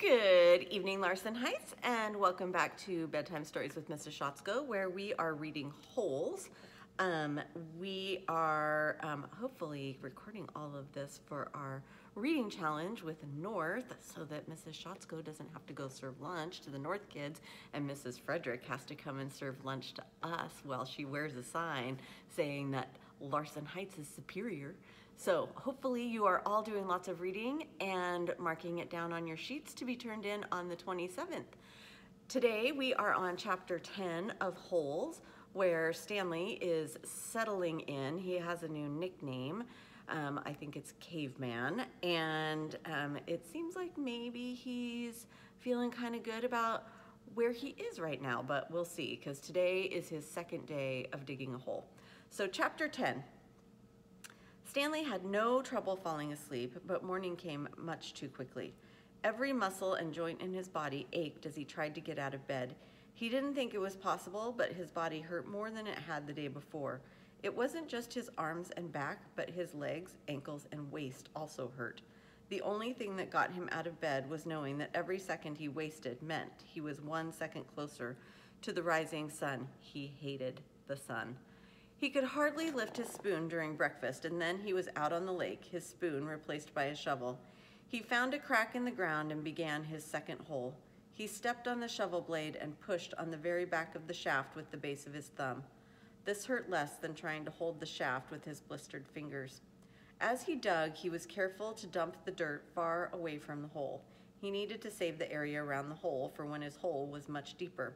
Good evening, Larson Heights, and welcome back to Bedtime Stories with Mrs. Schatzko, where we are reading Holes. We are hopefully recording all of this for our reading challenge with North so that Mrs. Schatzko doesn't have to go serve lunch to the North kids and Mrs. Frederick has to come and serve lunch to us while she wears a sign saying that Larson Heights is superior. So hopefully you are all doing lots of reading and marking it down on your sheets to be turned in on the 27th. Today we are on chapter 10 of Holes, where Stanley is settling in. He has a new nickname. I think it's Caveman, and it seems like maybe he's feeling kind of good about where he is right now, but we'll see, because today is his second day of digging a hole. So chapter 10. Stanley had no trouble falling asleep, but morning came much too quickly. Every muscle and joint in his body ached as he tried to get out of bed. He didn't think it was possible, but his body hurt more than it had the day before. It wasn't just his arms and back, but his legs, ankles, and waist also hurt. The only thing that got him out of bed was knowing that every second he wasted meant he was 1 second closer to the rising sun. He hated the sun. He could hardly lift his spoon during breakfast, and then he was out on the lake, his spoon replaced by a shovel. He found a crack in the ground and began his second hole. He stepped on the shovel blade and pushed on the very back of the shaft with the base of his thumb. This hurt less than trying to hold the shaft with his blistered fingers. As he dug, he was careful to dump the dirt far away from the hole. He needed to save the area around the hole for when his hole was much deeper.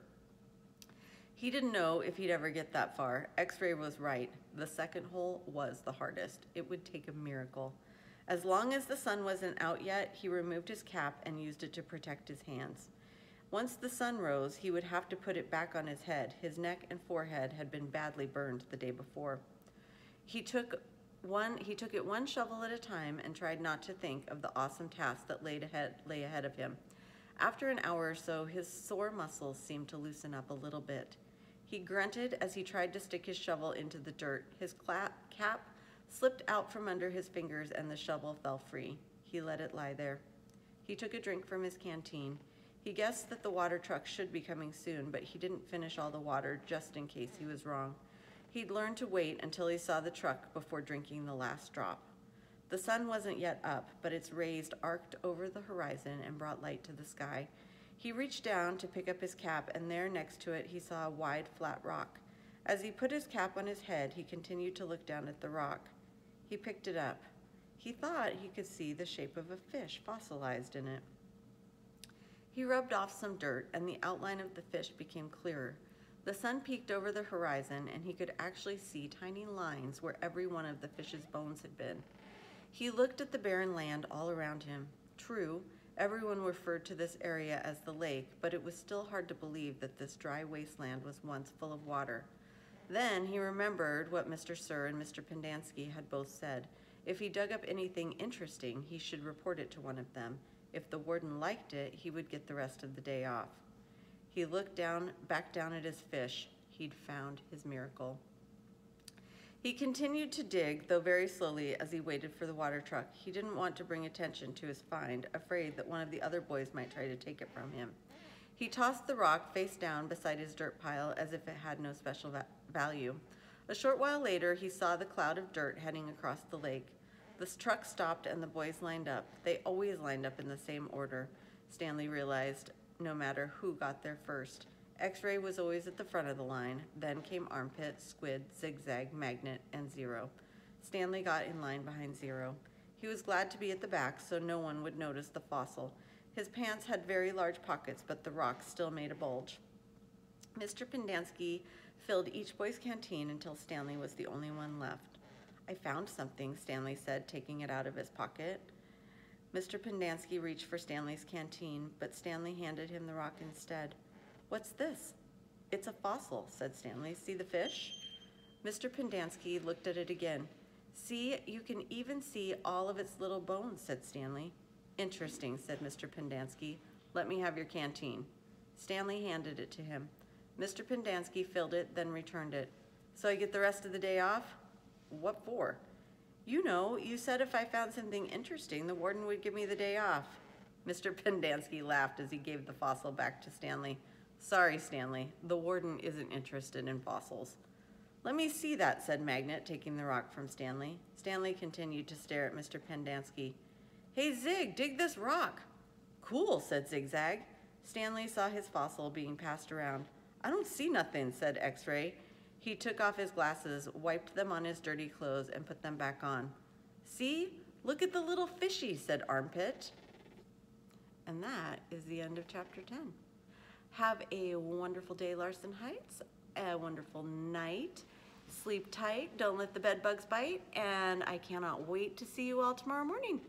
He didn't know if he'd ever get that far. X-Ray was right. The second hole was the hardest. It would take a miracle. As long as the sun wasn't out yet, he removed his cap and used it to protect his hands. Once the sun rose, he would have to put it back on his head. His neck and forehead had been badly burned the day before. He took it one shovel at a time and tried not to think of the awesome task that lay ahead of him. After an hour or so, his sore muscles seemed to loosen up a little bit. He grunted as he tried to stick his shovel into the dirt. His cap slipped out from under his fingers and the shovel fell free. He let it lie there. He took a drink from his canteen. He guessed that the water truck should be coming soon, but he didn't finish all the water just in case he was wrong. He'd learned to wait until he saw the truck before drinking the last drop. The sun wasn't yet up, but its rays arced over the horizon and brought light to the sky. He reached down to pick up his cap, and there next to it he saw a wide, flat rock. As he put his cap on his head, he continued to look down at the rock. He picked it up. He thought he could see the shape of a fish fossilized in it. He rubbed off some dirt, and the outline of the fish became clearer. The sun peeked over the horizon, and he could actually see tiny lines where every one of the fish's bones had been. He looked at the barren land all around him. True, everyone referred to this area as the lake, but it was still hard to believe that this dry wasteland was once full of water. Then he remembered what Mr. Sir and Mr. Pendanski had both said. If he dug up anything interesting, he should report it to one of them. If the warden liked it, he would get the rest of the day off. He looked back down at his fish. He'd found his miracle. He continued to dig, though very slowly, as he waited for the water truck. He didn't want to bring attention to his find, afraid that one of the other boys might try to take it from him. He tossed the rock face down beside his dirt pile as if it had no special value. A short while later, he saw the cloud of dirt heading across the lake. The truck stopped and the boys lined up. They always lined up in the same order, Stanley realized, no matter who got there first. X-Ray was always at the front of the line. Then came Armpit, Squid, Zigzag, Magnet, and Zero. Stanley got in line behind Zero. He was glad to be at the back so no one would notice the fossil. His pants had very large pockets, but the rock still made a bulge. Mr. Pendanski filled each boy's canteen until Stanley was the only one left. "I found something," Stanley said, taking it out of his pocket. Mr. Pendanski reached for Stanley's canteen, but Stanley handed him the rock instead. "What's this?" "It's a fossil," said Stanley. "See the fish?" Mr. Pendanski looked at it again. "See, you can even see all of its little bones," said Stanley. "Interesting," said Mr. Pendanski. "Let me have your canteen." Stanley handed it to him. Mr. Pendanski filled it, then returned it. "So I get the rest of the day off?" "What for?" "You know, you said if I found something interesting, the warden would give me the day off." Mr. Pendanski laughed as he gave the fossil back to Stanley. Sorry, Stanley, the warden isn't interested in fossils. Let me see that, said Magnet, taking the rock from Stanley. Stanley continued to stare at Mr. Pendanski. Hey, Zig, dig this rock. Cool, said Zigzag. Stanley saw his fossil being passed around. I don't see nothing, said X-Ray. He took off his glasses, wiped them on his dirty clothes, and put them back on. See? Look at the little fishy, said Armpit. And that is the end of chapter 10. Have a wonderful day, Larson Heights. A wonderful night. Sleep tight. Don't let the bed bugs bite. And I cannot wait to see you all tomorrow morning.